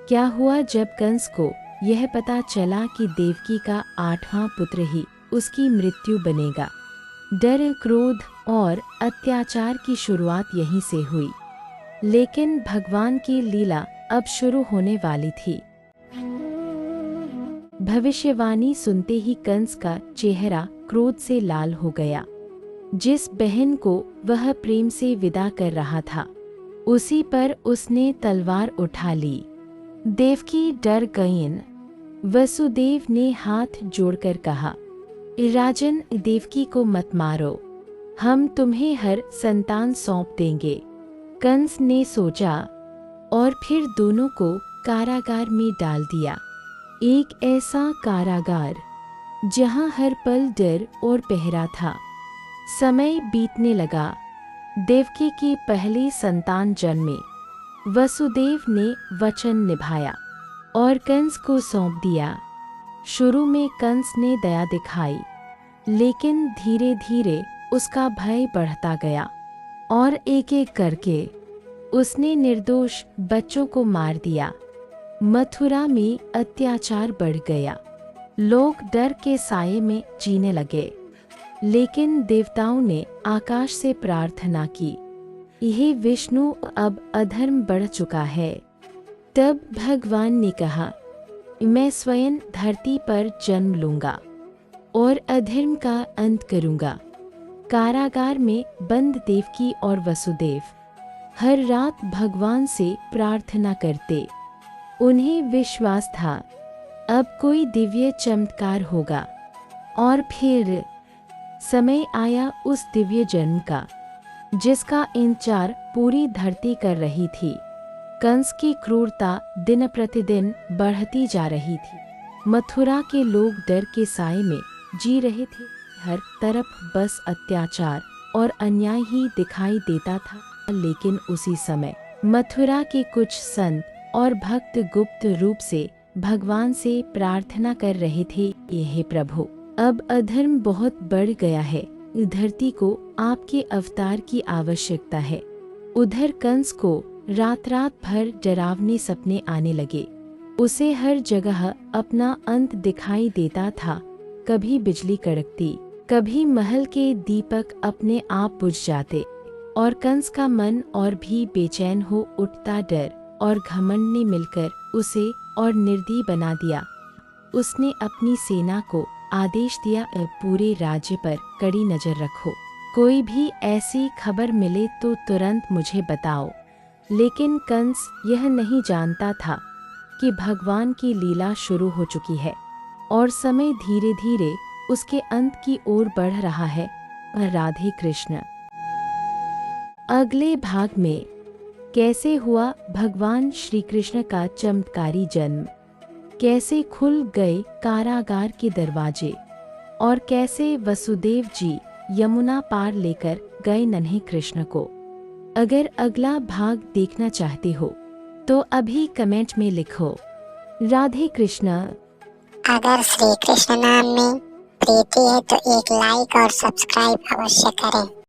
क्या हुआ जब कंस को यह पता चला कि देवकी का 8वां पुत्र ही उसकी मृत्यु बनेगा। डर, क्रोध और अत्याचार की शुरुआत यहीं से हुई। लेकिन भगवान की लीला अब शुरू होने वाली थी। भविष्यवाणी सुनते ही कंस का चेहरा क्रोध से लाल हो गया। जिस बहन को वह प्रेम से विदा कर रहा था, उसी पर उसने तलवार उठा ली। देवकी डर गईं। वसुदेव ने हाथ जोड़कर कहा, राजन, देवकी को मत मारो, हम तुम्हें हर संतान सौंप देंगे। कंस ने सोचा और फिर दोनों को कारागार में डाल दिया। एक ऐसा कारागार जहां हर पल डर और पहरा था। समय बीतने लगा। देवकी की पहली संतान जन्मी। वसुदेव ने वचन निभाया और कंस को सौंप दिया। शुरू में कंस ने दया दिखाई, लेकिन धीरे धीरे उसका भय बढ़ता गया और एक एक करके उसने निर्दोष बच्चों को मार दिया। मथुरा में अत्याचार बढ़ गया। लोग डर के साये में जीने लगे। लेकिन देवताओं ने आकाश से प्रार्थना की, हे विष्णु, अब अधर्म बढ़ चुका है। तब भगवान ने कहा, मैं स्वयं धरती पर जन्म लूंगा और अधर्म का अंत करूंगा। कारागार में बंद देवकी और वसुदेव हर रात भगवान से प्रार्थना करते। उन्हें विश्वास था अब कोई दिव्य चमत्कार होगा। और फिर समय आया उस दिव्य जन्म का, जिसका इंतजार पूरी धरती कर रही थी। कंस की क्रूरता दिन प्रतिदिन बढ़ती जा रही थी। मथुरा के लोग डर के साए में जी रहे थे। हर तरफ बस अत्याचार और अन्याय ही दिखाई देता था। लेकिन उसी समय मथुरा के कुछ संत और भक्त गुप्त रूप से भगवान से प्रार्थना कर रहे थे, हे प्रभु, अब अधर्म बहुत बढ़ गया है, धरती को आपके अवतार की आवश्यकता है। उधर कंस को रात रात भर डरावने सपने आने लगे। उसे हर जगह अपना अंत दिखाई देता था। कभी बिजली कड़कती, कभी महल के दीपक अपने आप बुझ जाते और कंस का मन और भी बेचैन हो उठता। डर और घमंड ने मिलकर उसे और निर्दयी बना दिया। उसने अपनी सेना को आदेश दिया, पूरे राज्य पर कड़ी नजर रखो। कोई भी ऐसी खबर मिले तो तुरंत मुझे बताओ। लेकिन कंस यह नहीं जानता था कि भगवान की लीला शुरू हो चुकी है और समय धीरे धीरे उसके अंत की ओर बढ़ रहा है। राधे कृष्ण। अगले भाग में कैसे हुआ भगवान श्री कृष्ण का चमत्कारी जन्म, कैसे खुल गए कारागार के दरवाजे और कैसे वसुदेव जी यमुना पार लेकर गए नन्हे कृष्ण को। अगर अगला भाग देखना चाहते हो तो अभी कमेंट में लिखो राधे कृष्ण। अगर श्री कृष्ण नाम में प्रीति है तो एक लाइक और सब्सक्राइब अवश्य करें।